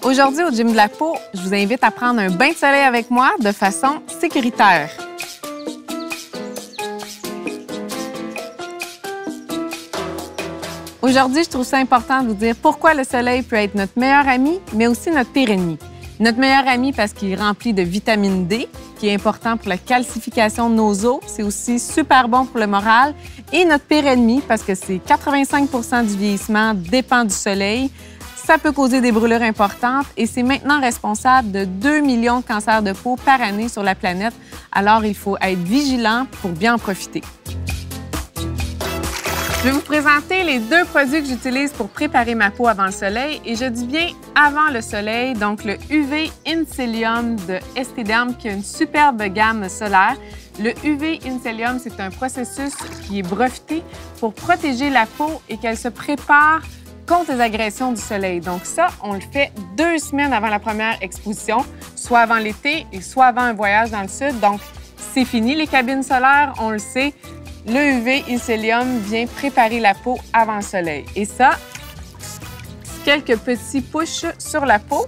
Aujourd'hui, au Gym de la peau, je vous invite à prendre un bain de soleil avec moi de façon sécuritaire. Aujourd'hui, je trouve ça important de vous dire pourquoi le soleil peut être notre meilleur ami, mais aussi notre pire ennemi. Notre meilleur ami parce qu'il est rempli de vitamine D, qui est important pour la calcification de nos os. C'est aussi super bon pour le moral. Et notre pire ennemi parce que c'est 85 du vieillissement dépend du soleil. Ça peut causer des brûlures importantes et c'est maintenant responsable de 2 millions de cancers de peau par année sur la planète. Alors, il faut être vigilant pour bien en profiter. Je vais vous présenter les 2 produits que j'utilise pour préparer ma peau avant le soleil. Et je dis bien avant le soleil, donc le UV Incellium de Esthederm qui a une superbe gamme solaire. Le UV Incellium, c'est un processus qui est breveté pour protéger la peau et qu'elle se prépare contre les agressions du soleil. Donc ça, on le fait 2 semaines avant la première exposition, soit avant l'été et soit avant un voyage dans le sud. Donc, c'est fini les cabines solaires, on le sait. Le UV Incellium vient préparer la peau avant le soleil. Et ça, quelques petits pushs sur la peau,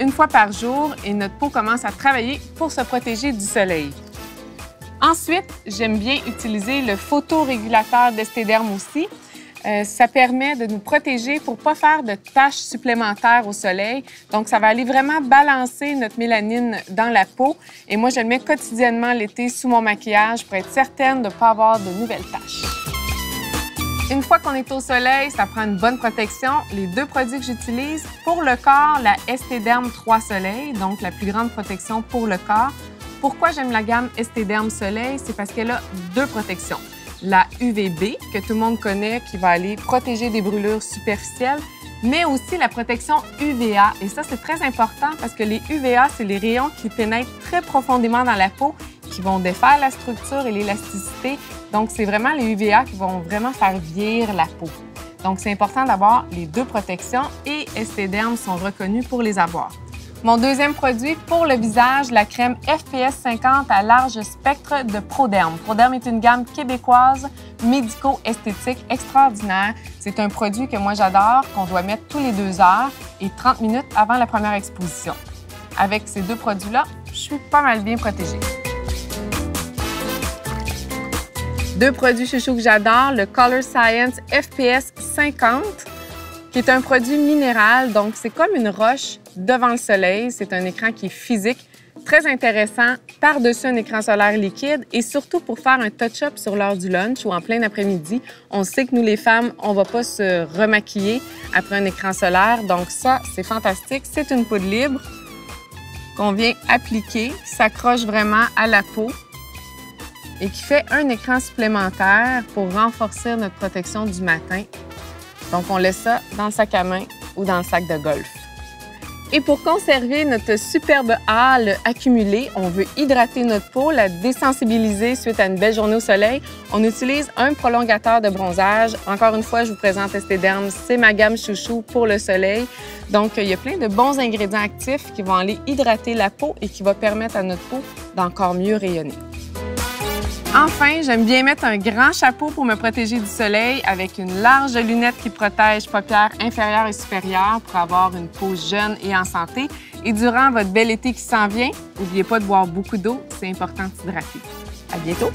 1 fois par jour, et notre peau commence à travailler pour se protéger du soleil. Ensuite, j'aime bien utiliser le photorégulateur d'Esthederm aussi. Ça permet de nous protéger pour ne pas faire de taches supplémentaires au soleil. Donc, ça va aller vraiment balancer notre mélanine dans la peau. Et moi, je le mets quotidiennement l'été sous mon maquillage pour être certaine de ne pas avoir de nouvelles taches. Une fois qu'on est au soleil, ça prend une bonne protection. Les 2 produits que j'utilise, pour le corps, la Esthederm 3 Soleil, donc la plus grande protection pour le corps. Pourquoi j'aime la gamme Esthederm Soleil? C'est parce qu'elle a 2 protections. La UVB, que tout le monde connaît, qui va aller protéger des brûlures superficielles, mais aussi la protection UVA. Et ça, c'est très important parce que les UVA, c'est les rayons qui pénètrent très profondément dans la peau, qui vont défaire la structure et l'élasticité. Donc, c'est vraiment les UVA qui vont vraiment faire vieillir la peau. Donc, c'est important d'avoir les 2 protections et Esthederm sont reconnus pour les avoir. Mon deuxième produit pour le visage, la crème FPS 50 à large spectre de Proderm. Proderm est une gamme québécoise médico-esthétique extraordinaire. C'est un produit que moi j'adore, qu'on doit mettre tous les 2 heures et 30 minutes avant la première exposition. Avec ces 2 produits-là, je suis pas mal bien protégée. 2 produits chouchous que j'adore, le Color Science FPS 50, qui est un produit minéral, donc c'est comme une roche devant le soleil. C'est un écran qui est physique, très intéressant, par-dessus un écran solaire liquide et surtout pour faire un touch-up sur l'heure du lunch ou en plein après-midi. On sait que nous, les femmes, on ne va pas se remaquiller après un écran solaire, donc ça, c'est fantastique. C'est une poudre libre qu'on vient appliquer, qui s'accroche vraiment à la peau et qui fait un écran supplémentaire pour renforcer notre protection du matin. Donc, on laisse ça dans le sac à main ou dans le sac de golf. Et pour conserver notre superbe hâle accumulée, on veut hydrater notre peau, la désensibiliser suite à une belle journée au soleil. On utilise un prolongateur de bronzage. Encore une fois, je vous présente Esthederm, c'est ma gamme chouchou pour le soleil. Donc, il y a plein de bons ingrédients actifs qui vont aller hydrater la peau et qui vont permettre à notre peau d'encore mieux rayonner. Enfin, j'aime bien mettre un grand chapeau pour me protéger du soleil avec une large lunette qui protège paupières inférieures et supérieures pour avoir une peau jeune et en santé. Et durant votre bel été qui s'en vient, n'oubliez pas de boire beaucoup d'eau, c'est important de s'hydrater. À bientôt!